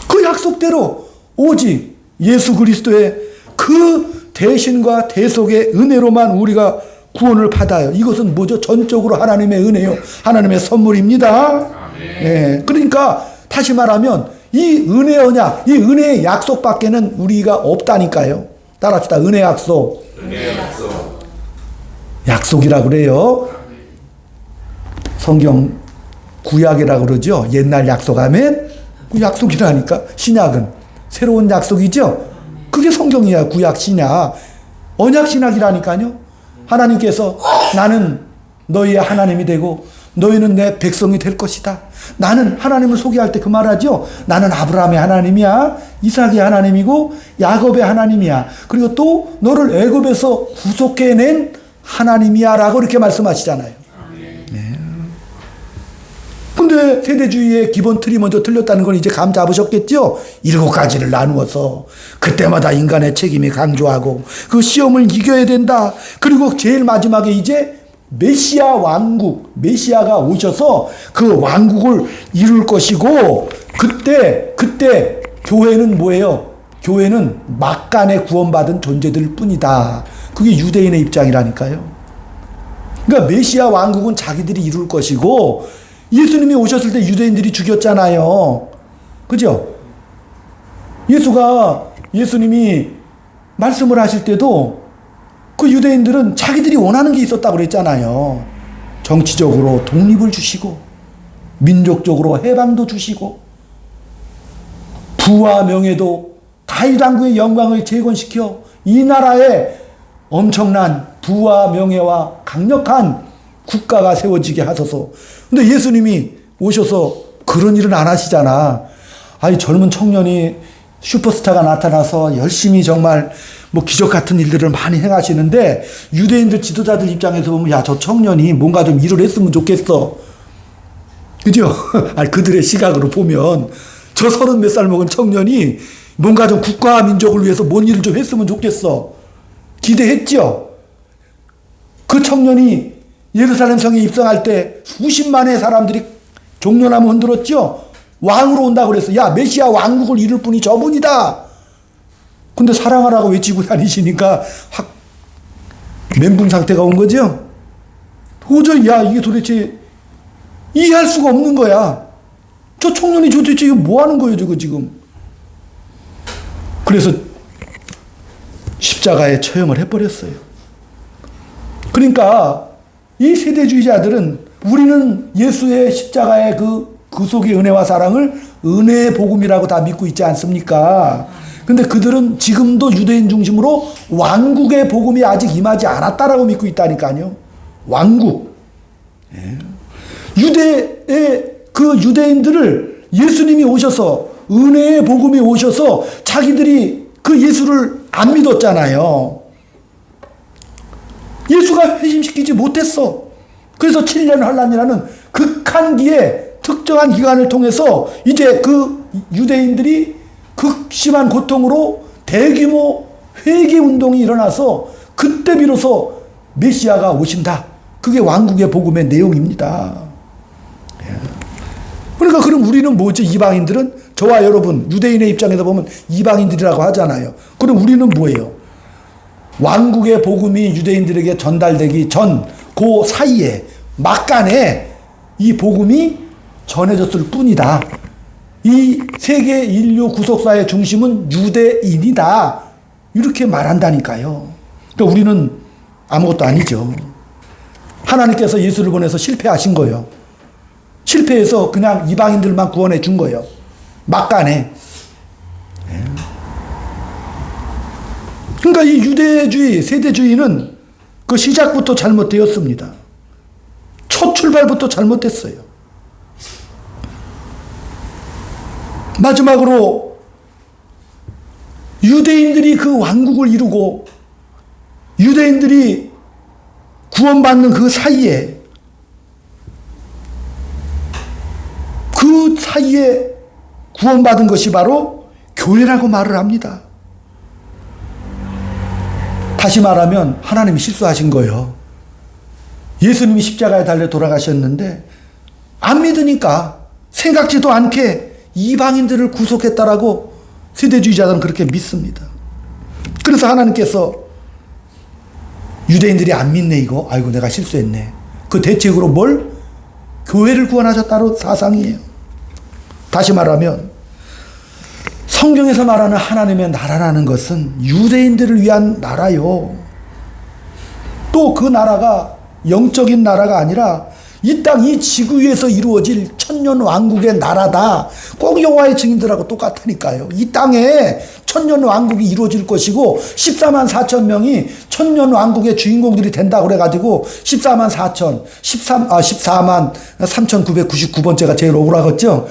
그 약속대로 오직 예수 그리스도의 그 대신과 대속의 은혜로만 우리가 구원을 받아요. 이것은 뭐죠? 전적으로 하나님의 은혜요. 하나님의 선물입니다. 네. 그러니까 다시 말하면 이 은혜 언약, 이 은혜의 약속밖에는 우리가 없다니까요. 따라합시다. 은혜 약속. 은혜 약속. 약속이라 그래요. 성경 구약이라 그러죠. 옛날 약속하면 그 약속이라니까. 신약은 새로운 약속이죠. 그게 성경이야. 구약 신약. 언약 신약이라니까요. 하나님께서 나는 너희의 하나님이 되고 너희는 내 백성이 될 것이다. 나는 하나님을 소개할 때 그 말하죠. 나는 아브라함의 하나님이야. 이삭의 하나님이고 야곱의 하나님이야. 그리고 또 너를 애굽에서 구속해낸 하나님이야 라고 이렇게 말씀하시잖아요. 네. 근데 세대주의의 기본 틀이 먼저 틀렸다는 건 이제 감 잡으셨겠죠? 7가지를 나누어서 그때마다 인간의 책임이 강조하고 그 시험을 이겨야 된다. 그리고 제일 마지막에 이제 메시아 왕국, 메시아가 오셔서 그 왕국을 이룰 것이고 그때 교회는 뭐예요? 교회는 막간에 구원받은 존재들 뿐이다. 그게 유대인의 입장이라니까요. 그러니까 메시아 왕국은 자기들이 이룰 것이고 예수님이 오셨을 때 유대인들이 죽였잖아요. 그죠? 예수님이 말씀을 하실 때도 그 유대인들은 자기들이 원하는 게 있었다고 그랬잖아요. 정치적으로 독립을 주시고 민족적으로 해방도 주시고 부와 명예도 다윗 왕국의 영광을 재건시켜 이 나라에 엄청난 부와 명예와 강력한 국가가 세워지게 하소서. 근데 예수님이 오셔서 그런 일은 안 하시잖아. 아니 젊은 청년이 슈퍼스타가 나타나서 열심히 정말 뭐 기적 같은 일들을 많이 행하시는데 유대인들 지도자들 입장에서 보면 야, 저 청년이 뭔가 좀 일을 했으면 좋겠어. 그죠? 아니 그들의 시각으로 보면 저 30몇 살 먹은 청년이 뭔가 좀 국가와 민족을 위해서 뭔 일을 좀 했으면 좋겠어. 기대했죠? 그 청년이 예루살렘 성에 입성할 때 수십만의 사람들이 종려나무 흔들었죠? 왕으로 온다고 그랬어. 야, 메시아 왕국을 이룰 분이 저분이다. 근데 사랑하라고 외치고 다니시니까 확 멘붕 상태가 온 거죠? 도저히 이게 도대체 이해할 수가 없는 거야. 저 청년이 도대체 이거 뭐 하는 거예요, 저거 지금. 그래서 십자가에 처형을 해버렸어요. 그러니까 이 세대주의자들은 우리는 예수의 십자가의 그 구속의 은혜와 사랑을 은혜의 복음이라고 다 믿고 있지 않습니까? 근데 그들은 지금도 유대인 중심으로 왕국의 복음이 아직 임하지 않았다라고 믿고 있다니까요. 왕국. 유대의 그 유대인들을 예수님이 오셔서 은혜의 복음이 오셔서 자기들이 그 예수를 안 믿었잖아요. 예수가 회심시키지 못했어. 그래서 7년 환란이라는 극한기에 특정한 기간을 통해서 이제 그 유대인들이 극심한 고통으로 대규모 회개 운동이 일어나서 그때 비로소 메시아가 오신다. 그게 왕국의 복음의 내용입니다. 그러니까 그럼 우리는 뭐지? 이방인들은 저와 여러분 유대인의 입장에서 보면 이방인들이라고 하잖아요. 그럼 우리는 뭐예요? 왕국의 복음이 유대인들에게 전달되기 전 그 사이에 막간에 이 복음이 전해졌을 뿐이다. 이 세계 인류 구속사의 중심은 유대인이다. 이렇게 말한다니까요. 그러니까 우리는 아무것도 아니죠. 하나님께서 예수를 보내서 실패하신 거예요. 실패해서 그냥 이방인들만 구원해 준 거예요. 막간에. 그러니까 이 유대주의, 세대주의는 그 시작부터 잘못되었습니다. 첫 출발부터 잘못됐어요. 마지막으로 유대인들이 그 왕국을 이루고 유대인들이 구원받는 그 사이에 구원받은 것이 바로 교회라고 말을 합니다. 다시 말하면 하나님이 실수하신 거예요. 예수님이 십자가에 달려 돌아가셨는데 안 믿으니까 생각지도 않게 이방인들을 구속했다라고 세대주의자들은 그렇게 믿습니다. 그래서 하나님께서 유대인들이 안 믿네 이거. 아이고 내가 실수했네. 그 대책으로 뭘? 교회를 구원하셨다는 사상이에요. 다시 말하면 성경에서 말하는 하나님의 나라라는 것은 유대인들을 위한 나라요. 또 그 나라가 영적인 나라가 아니라 이 땅, 이 지구 위에서 이루어질 천년 왕국의 나라다. 꼭 여호와의 증인들하고 똑같으니까요. 이 땅에 천년 왕국이 이루어질 것이고 14만 4천 명이 천년 왕국의 주인공들이 된다고 그래가지고 14만 3,999번째가 제일 억울하겠죠?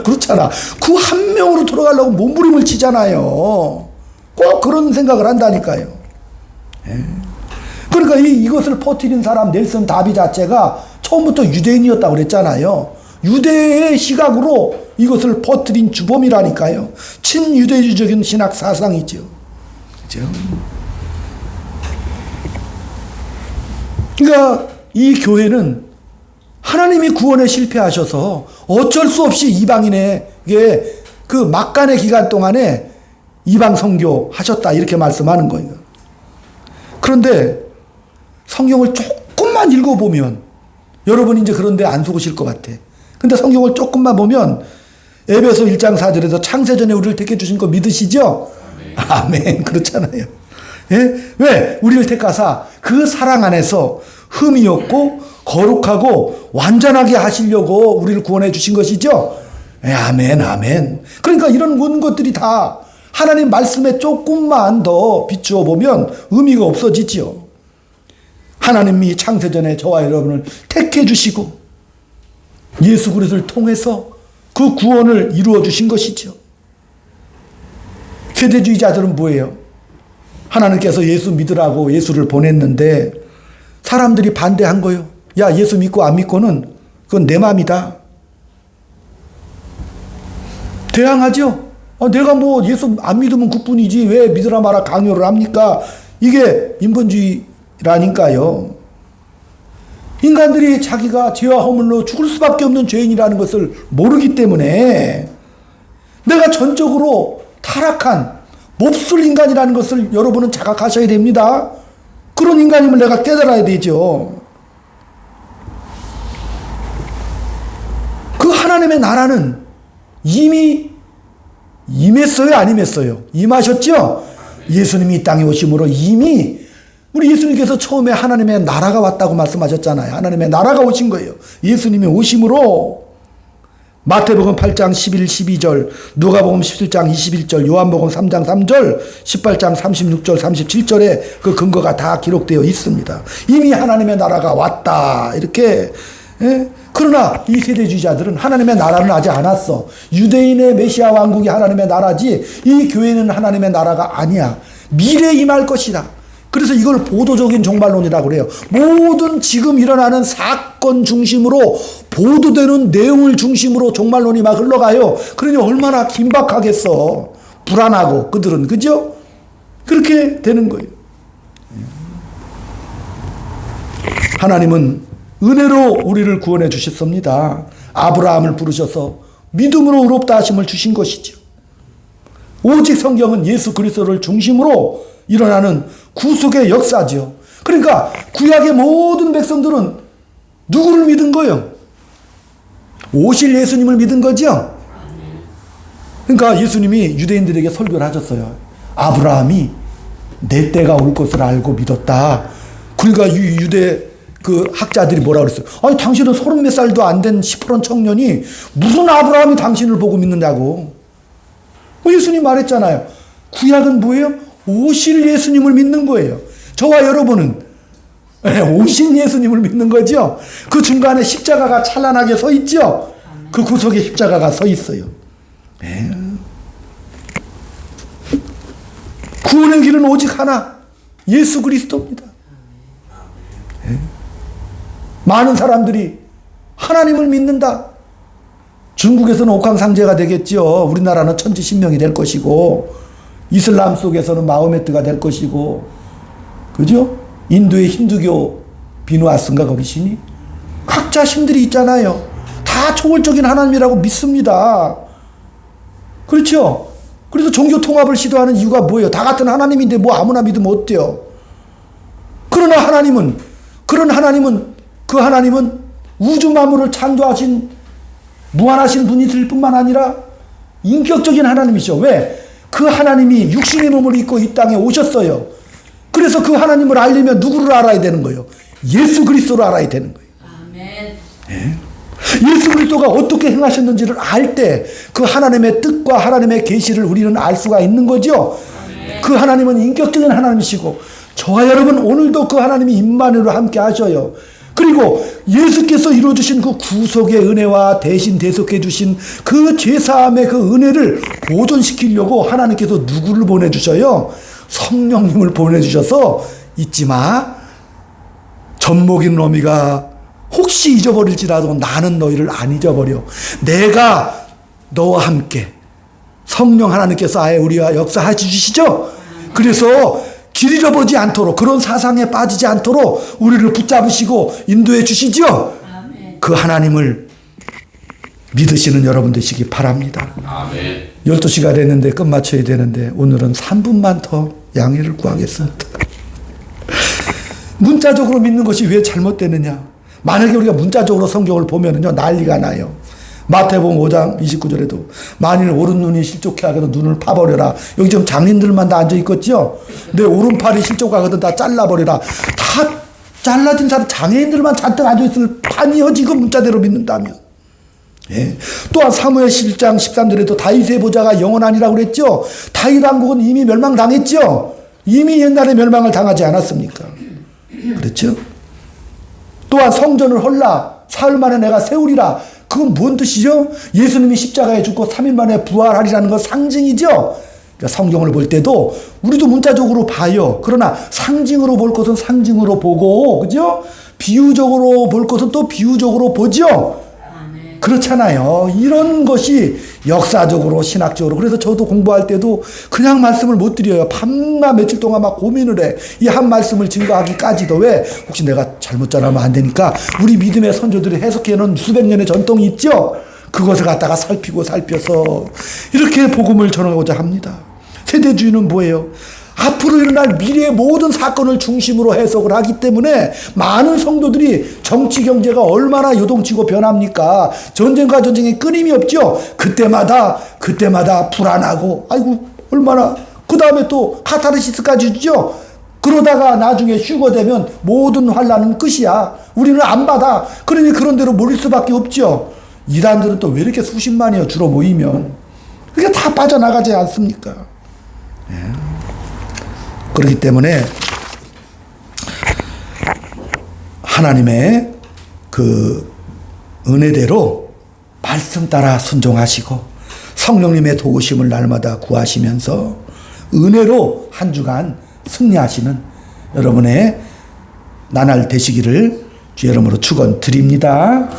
그렇잖아. 그 한 명으로 돌아가려고 몸부림을 치잖아요. 꼭 그런 생각을 한다니까요. 그러니까 이것을 퍼뜨린 사람 넬슨 다비 자체가 처음부터 유대인이었다고 그랬잖아요. 유대의 시각으로 이것을 퍼뜨린 주범이라니까요. 친유대주의적인 신학 사상이죠. 그렇죠? 그러니까 이 교회는 하나님이 구원에 실패하셔서 어쩔 수 없이 이방인에게 그 막간의 기간 동안에 이방 선교 하셨다 이렇게 말씀하는 거예요. 그런데 성경을 조금만 읽어보면 여러분 이제 그런데 안 속으실 것 같아. 근데 성경을 조금만 보면 에베소 1장 4절에서 창세전에 우리를 택해 주신 거 믿으시죠? 아멘. 그렇잖아요. 예? 왜? 우리를 택하사 그 사랑 안에서 흠이 없고 거룩하고 완전하게 하시려고 우리를 구원해 주신 것이죠? 예, 아멘, 아멘. 그러니까 이런 모든 것들이 다 하나님 말씀에 조금만 더 비추어 보면 의미가 없어지지요. 하나님이 창세전에 저와 여러분을 택해 주시고 예수 그리스도를 통해서 그 구원을 이루어 주신 것이죠. 세대주의자들은 뭐예요? 하나님께서 예수 믿으라고 예수를 보냈는데 사람들이 반대한 거예요. 야, 예수 믿고 안 믿고는 그건 내 맘이다. 대항하죠. 내가 뭐 예수 안 믿으면 그뿐이지 왜 믿으라 마라 강요를 합니까? 이게 인본주의라니까요. 인간들이 자기가 죄와 허물로 죽을 수밖에 없는 죄인이라는 것을 모르기 때문에 내가 전적으로 타락한 몹쓸 인간이라는 것을 여러분은 자각하셔야 됩니다. 그런 인간임을 내가 깨달아야 되죠. 그 하나님의 나라는 이미 임했어요? 안 임했어요? 임하셨죠? 예수님이 이 땅에 오심으로 이미 우리 예수님께서 처음에 하나님의 나라가 왔다고 말씀하셨잖아요. 하나님의 나라가 오신 거예요. 예수님이 오심으로 마태복음 8장 11, 12절, 누가복음 17장 21절, 요한복음 3장 3절, 18장 36절, 37절에 그 근거가 다 기록되어 있습니다. 이미 하나님의 나라가 왔다. 이렇게. 예? 그러나 이 세대주의자들은 하나님의 나라는 아직 안 왔어. 유대인의 메시아 왕국이 하나님의 나라지 이 교회는 하나님의 나라가 아니야. 미래에 임할 것이다. 그래서 이걸 보도적인 종말론이라고 그래요. 모든 지금 일어나는 사건 중심으로 보도되는 내용을 중심으로 종말론이 막 흘러가요. 그러니 얼마나 긴박하겠어. 불안하고 그들은. 그죠? 그렇게 되는 거예요. 하나님은 은혜로 우리를 구원해 주셨습니다. 아브라함을 부르셔서 믿음으로 의롭다 하심을 주신 것이죠. 오직 성경은 예수 그리스도를 중심으로 일어나는 구속의 역사죠. 그러니까 구약의 모든 백성들은 누구를 믿은 거예요? 오실 예수님을 믿은 거죠? 그러니까 예수님이 유대인들에게 설교를 하셨어요. 아브라함이 내 때가 올 것을 알고 믿었다. 그러니까 유대 그 학자들이 뭐라 그랬어요? 아니, 당신은 30몇 살도 안 된 시퍼런 청년이 무슨 아브라함이 당신을 보고 믿는다고. 예수님 말했잖아요. 구약은 뭐예요? 오실 예수님을 믿는 거예요. 저와 여러분은 오신 예수님을 믿는 거죠. 그 중간에 십자가가 찬란하게 서 있죠. 그 구석에 십자가가 서 있어요. 구원의 길은 오직 하나, 예수 그리스도입니다. 많은 사람들이 하나님을 믿는다. 중국에서는 옥황상제가 되겠지요. 우리나라는 천지신명이 될 것이고, 이슬람 속에서는 마호메트가 될 것이고, 그죠? 인도의 힌두교 비누아스인가 거기 신이? 각자 신들이 있잖아요. 다 초월적인 하나님이라고 믿습니다. 그렇죠? 그래서 종교 통합을 시도하는 이유가 뭐예요? 다 같은 하나님인데 뭐 아무나 믿으면 어때요? 그러나 하나님은, 그 하나님은 우주 만물을 창조하신 무한하신 분이실 뿐만 아니라 인격적인 하나님이죠. 왜? 그 하나님이 육신의 몸을 입고 이 땅에 오셨어요. 그래서 그 하나님을 알려면 누구를 알아야 되는 거예요? 예수 그리스도를 알아야 되는 거예요. 아멘. 예수 그리스도가 어떻게 행하셨는지를 알 때 그 하나님의 뜻과 하나님의 계시를 우리는 알 수가 있는 거죠. 아멘. 그 하나님은 인격적인 하나님이시고 저와 여러분 오늘도 그 하나님이 임마누엘로 함께 하셔요. 그리고 예수께서 이루어주신 그 구속의 은혜와 대신 대속해 주신 그 죄사함의 그 은혜를 보존시키려고 하나님께서 누구를 보내주셔요? 성령님을 보내주셔서 잊지 마. 젖먹인 어미가 혹시 잊어버릴지라도 나는 너희를 안 잊어버려. 내가 너와 함께. 성령 하나님께서 아예 우리와 역사해 주시죠. 그래서 길 잃어버리지 않도록, 그런 사상에 빠지지 않도록 우리를 붙잡으시고 인도해 주시죠. 아멘. 그 하나님을 믿으시는 여러분 되시기 바랍니다. 아멘. 12시가 됐는데 끝마쳐야 되는데 오늘은 3분만 더 양해를 구하겠습니다. 문자적으로 믿는 것이 왜 잘못되느냐? 만약에 우리가 문자적으로 성경을 보면은요, 난리가 나요. 마태복음 5장 29절에도 만일 오른 눈이 실족해 하거든 눈을 파버려라. 여기 지금 장인들만 다 앉아 있겠죠? 내 오른팔이 실족하거든 다 잘라버려라. 다 잘라진 사람 장애인들만 잔뜩 앉아 있을 판이요 지금 문자대로 믿는다면. 예. 또한 사무엘 11장 13절에도 다윗의 보좌가 영원하니라고 그랬죠. 다윗 왕국은 이미 멸망당했죠. 이미 옛날에 멸망을 당하지 않았습니까? 그렇죠? 또한 성전을 헐라 사흘 만에 내가 세우리라. 그건 뭔 뜻이죠? 예수님이 십자가에 죽고 3일 만에 부활하리라는 건 상징이죠. 그러니까 성경을 볼 때도 우리도 문자적으로 봐요. 그러나 상징으로 볼 것은 상징으로 보고, 그죠? 비유적으로 볼 것은 또 비유적으로 보죠. 그렇잖아요. 이런 것이 역사적으로 신학적으로. 그래서 저도 공부할 때도 그냥 말씀을 못 드려요. 밤낮 며칠 동안 막 고민을 해. 이 한 말씀을 증거하기까지도. 왜? 혹시 내가 잘못 전하면 안 되니까 우리 믿음의 선조들이 해석해놓은 수백 년의 전통이 있죠. 그것을 갖다가 살펴서 이렇게 복음을 전하고자 합니다. 세대주의는 뭐예요? 앞으로 일어날 미래의 모든 사건을 중심으로 해석을 하기 때문에 많은 성도들이 정치 경제가 얼마나 요동치고 변합니까? 전쟁과 전쟁이 끊임이 없죠. 그때마다 불안하고 아이고 얼마나, 그 다음에 또 카타르시스까지 주죠. 그러다가 나중에 휴거되면 모든 환란은 끝이야. 우리는 안 받아. 그러니 그런 대로 몰릴 수밖에 없죠. 이단들은 또 왜 이렇게 수십만이요 주로 모이면. 그게 다 빠져나가지 않습니까? 예. 그렇기 때문에 하나님의 그 은혜대로 말씀 따라 순종하시고 성령님의 도우심을 날마다 구하시면서 은혜로 한 주간 승리하시는 여러분의 나날 되시기를 주의 이름으로 축원드립니다.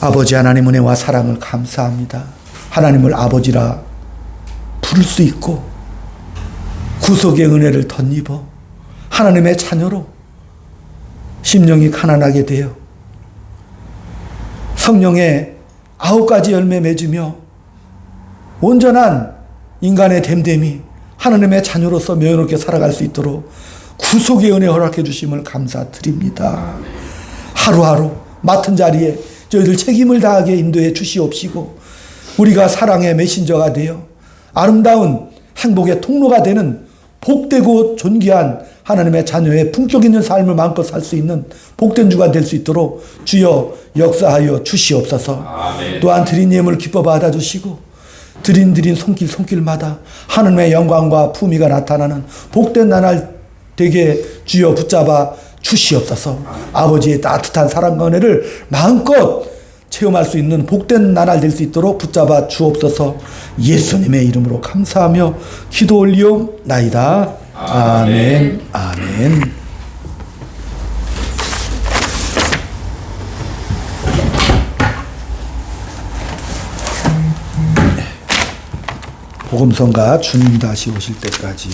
아버지 하나님 은혜와 사랑을 감사합니다. 하나님을 아버지라 부를 수 있고 구속의 은혜를 덧입어 하나님의 자녀로 심령이 가난하게 되어 성령의 9가지 열매 맺으며 온전한 인간의 됨됨이 하나님의 자녀로서 명예롭게 살아갈 수 있도록 구속의 은혜 허락해 주심을 감사드립니다. 하루하루 맡은 자리에 저희들 책임을 다하게 인도해 주시옵시고 우리가 사랑의 메신저가 되어 아름다운 행복의 통로가 되는 복되고 존귀한 하나님의 자녀의 품격 있는 삶을 마음껏 살 수 있는 복된 주가 될 수 있도록 주여 역사하여 주시옵소서. 아멘. 또한 드린 예물을 기뻐 받아주시고 드린 손길마다 하나님의 영광과 품위가 나타나는 복된 나날 되게 주여 붙잡아 주시옵소서. 아버지의 따뜻한 사랑과 은혜를 마음껏 체험할 수 있는 복된 나날 될 수 있도록 붙잡아 주옵소서. 예수님의 이름으로 감사하며 기도 올리옵나이다. 아멘. 아멘. 복음성가 주님 다시 오실 때까지.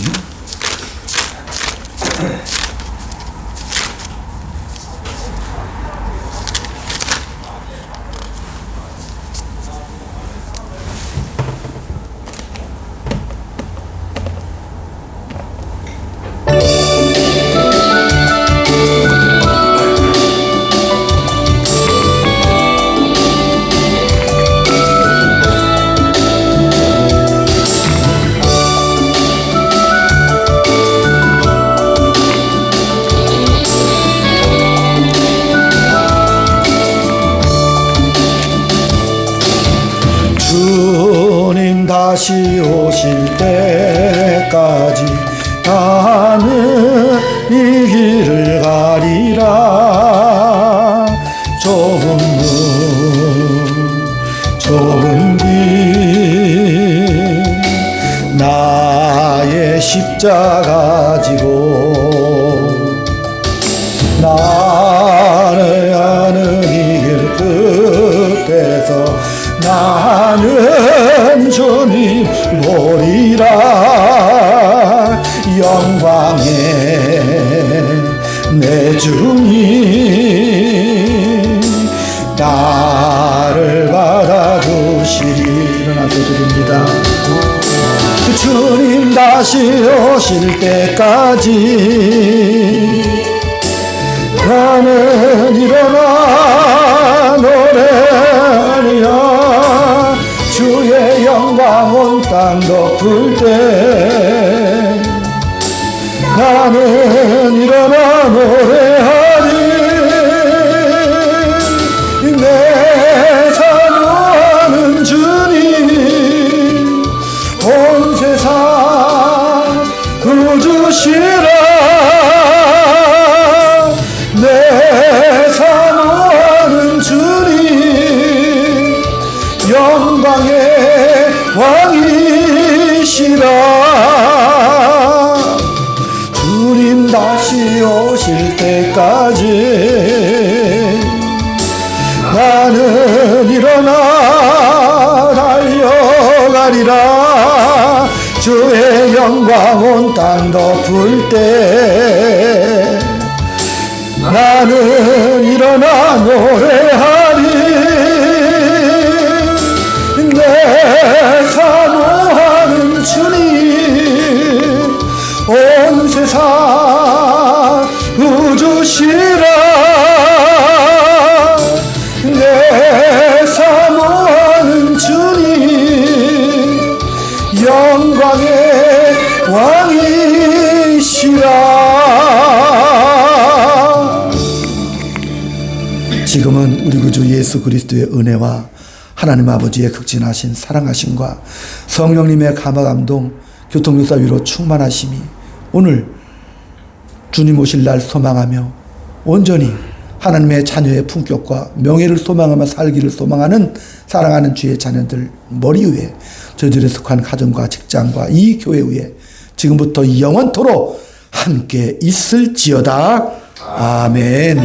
주님 다시 오실 때까지 나는 이 길을 가리라. 좁은 문 좁은 길 나의 십자가 지고 나는 가는 이 길 끝에서 나는 주님 보리라. 영광의 내 주님 나를 받아주시리. 일어나서 드립니다. 주님 다시 오실 때까지 나는 일어나 노래하리라. 주의 영광 온 땅 덮을 때 나는 일어나 노래하리. 내 사모하는 주님 온 세상 구주시라. 내 사모하는 주님 영광의 왕이시라. 주님 다시 오실 때까지 나는 일어나 달려가리라. 주의 영광 온 땅 덮을 때 나는 일어나 노래하리. 내 사모하는 주님 온 세상 구주시라. 내 사모하는 주님 영광의 왕이시라. 지금은 우리 구주 예수 그리스도의 은혜와 하나님 아버지의 극진하신 사랑하심과 성령님의 감화감동 교통용사 위로 충만하심이 오늘 주님 오실 날 소망하며 온전히 하나님의 자녀의 품격과 명예를 소망하며 살기를 소망하는 사랑하는 주의 자녀들 머리 위에 저들에 속한 가정과 직장과 이 교회 위에 지금부터 영원토록 함께 있을지어다. 아멘.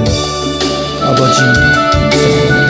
아버지